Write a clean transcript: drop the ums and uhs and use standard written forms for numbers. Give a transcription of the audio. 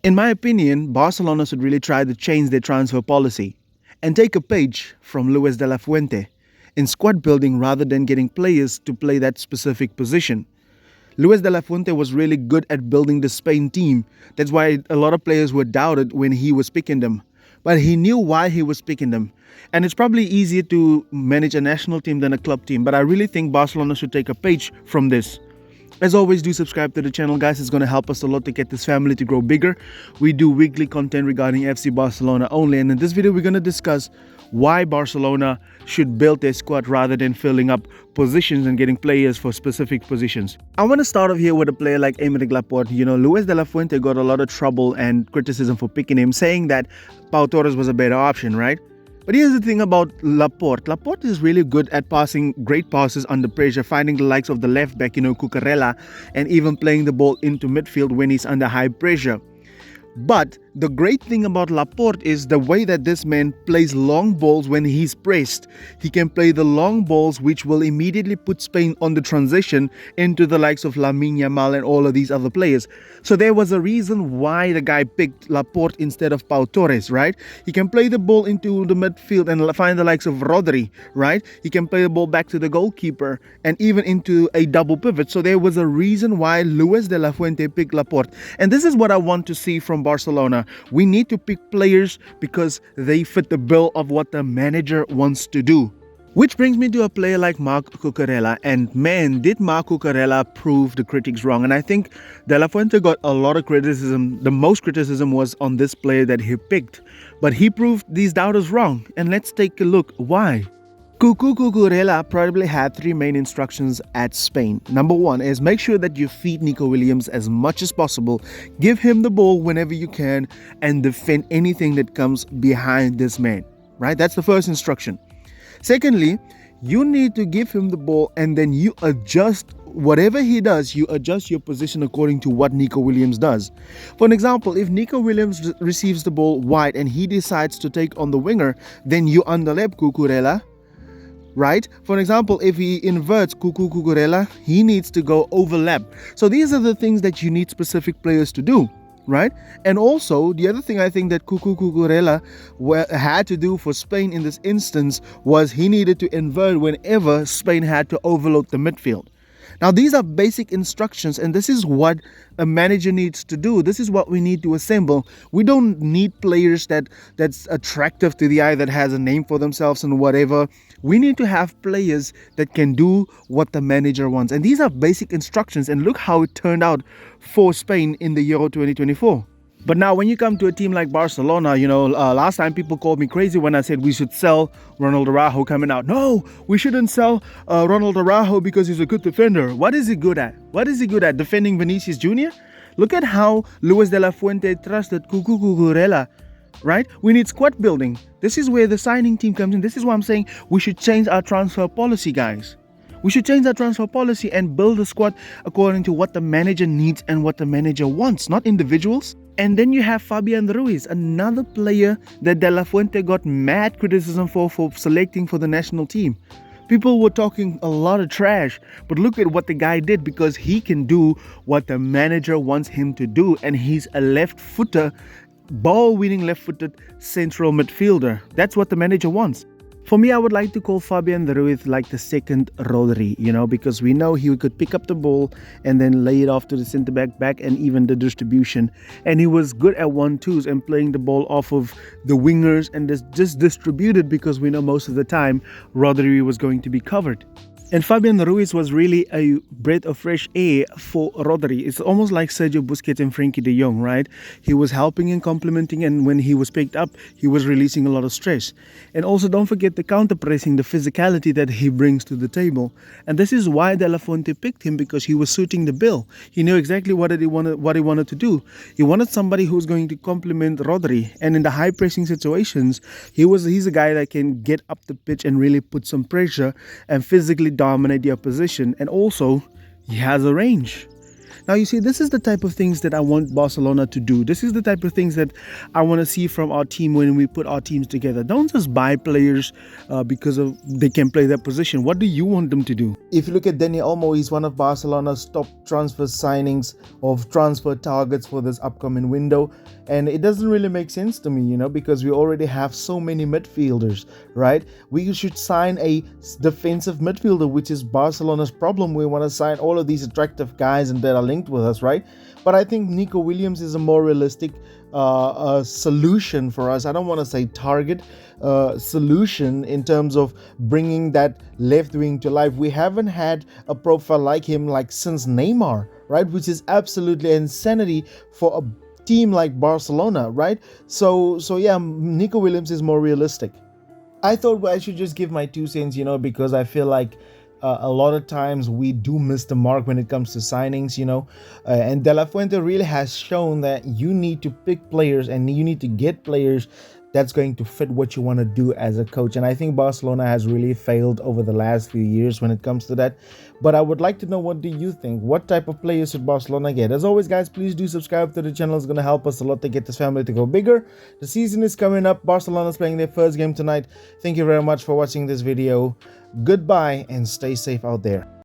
In my opinion, Barcelona should really try to change their transfer policy and take a page from Luis de la Fuente in squad building rather than getting players to play that specific position. Luis de la Fuente was really good at building the Spain team. That's why a lot of players were doubted when he was picking them. But he knew why he was picking them. And it's probably easier to manage a national team than a club team. But I really think Barcelona should take a page from this. As always, do subscribe to the channel, guys. It's going to help us a lot to get this family to grow bigger. We do weekly content regarding FC Barcelona only. And in this video, we're going to discuss why Barcelona should build their squad rather than filling up positions and getting players for specific positions. I want to start off here with a player like Laporte. Luis de la Fuente got a lot of trouble and criticism for picking him, saying that Pau Torres was a better option, right? But here's the thing about Laporte. Laporte is really good at passing great passes under pressure, finding the likes of the left back, Cucurella, and even playing the ball into midfield when he's under high pressure. But the great thing about Laporte is the way that this man plays long balls when he's pressed. He can play the long balls which will immediately put Spain on the transition into the likes of Lamine Yamal and all of these other players. So there was a reason why the guy picked Laporte instead of Pau Torres, right? He can play the ball into the midfield and find the likes of Rodri, right? He can play the ball back to the goalkeeper and even into a double pivot. So there was a reason why Luis de la Fuente picked Laporte. And this is what I want to see from Barcelona. We need to pick players because they fit the bill of what the manager wants to do. Which brings me to a player like Marc Cucurella. And man, did Marc Cucurella prove the critics wrong. And I think De La Fuente got a lot of criticism. The most criticism was on this player that he picked. But he proved these doubters wrong. And let's take a look why. Cucurella probably had three main instructions at Spain. Number one is make sure that you feed Nico Williams as much as possible. Give him the ball whenever you can and defend anything that comes behind this man. Right? That's the first instruction. Secondly, you need to give him the ball and then you adjust whatever he does, you adjust your position according to what Nico Williams does. For an example, if Nico Williams receives the ball wide and he decides to take on the winger, then you underlap Cucurella. Right? For example, if he inverts Cucurella, he needs to go overlap. So these are the things that you need specific players to do, right? And also, the other thing I think that Cucurella had to do for Spain in this instance was he needed to invert whenever Spain had to overload the midfield. Now, these are basic instructions, and this is what a manager needs to do. This is what we need to assemble. We don't need players that's attractive to the eye, that has a name for themselves and whatever. We need to have players that can do what the manager wants. And these are basic instructions, and look how it turned out for Spain in the Euro 2024. But now when you come to a team like Barcelona, last time people called me crazy when I said we should sell Ronald Araujo coming out. No, we shouldn't sell Ronald Araujo because he's a good defender. What is he good at? What is he good at? Defending Vinicius Jr.? Look at how Luis de la Fuente trusted Cucurella, right? We need squad building. This is where the signing team comes in. This is why I'm saying we should change our transfer policy, guys. We should change our transfer policy and build a squad according to what the manager needs and what the manager wants, not individuals. And then you have Fabian Ruiz, another player that De La Fuente got mad criticism for selecting for the national team. People were talking a lot of trash, but look at what the guy did because he can do what the manager wants him to do. And he's a left-footer, ball-winning left-footed central midfielder. That's what the manager wants. For me, I would like to call Fabian Ruiz like the second Rodri, because we know he could pick up the ball and then lay it off to the centre-back and even the distribution. And he was good at 1-2s and playing the ball off of the wingers and just distributed because we know most of the time Rodri was going to be covered. And Fabian Ruiz was really a breath of fresh air for Rodri. It's almost like Sergio Busquets and Frenkie de Jong, right? He was helping and complementing, and when he was picked up, he was releasing a lot of stress. And also don't forget the counter-pressing, the physicality that he brings to the table. And this is why De La Fuente picked him, because he was suiting the bill. He knew exactly what he wanted to do. He wanted somebody who's going to complement Rodri. And in the high-pressing situations, he's a guy that can get up the pitch and really put some pressure and physically dominate the opposition, and also he has a range. Now you see, this is the type of things that I want Barcelona to do. This is the type of things that I want to see from our team when we put our teams together. Don't just buy players because they can play their position. What do you want them to do? If you look at Dani Olmo, he's one of Barcelona's top transfer signings of transfer targets for this upcoming window. And it doesn't really make sense to me, because we already have so many midfielders, right? We should sign a defensive midfielder, which is Barcelona's problem. We want to sign all of these attractive guys and that are linked with us, right? But I think Nico Williams is a more realistic solution for us. I don't want to say target, solution in terms of bringing that left wing to life. We haven't had a profile like him like since Neymar, right? Which is absolutely insanity for a team like Barcelona, right? So yeah, Nico Williams is more realistic. I thought I should just give my 2 cents, because I feel like a lot of times we do miss the mark when it comes to signings, and De La Fuente really has shown that you need to pick players and you need to get players that's going to fit what you want to do as a coach. And I think Barcelona has really failed over the last few years when it comes to that. But I would like to know, what do you think? What type of players should Barcelona get? As always, guys, please do subscribe to the channel. It's going to help us a lot to get this family to go bigger. The season is coming up. Barcelona is playing their first game tonight. Thank you very much for watching this video. Goodbye and stay safe out there.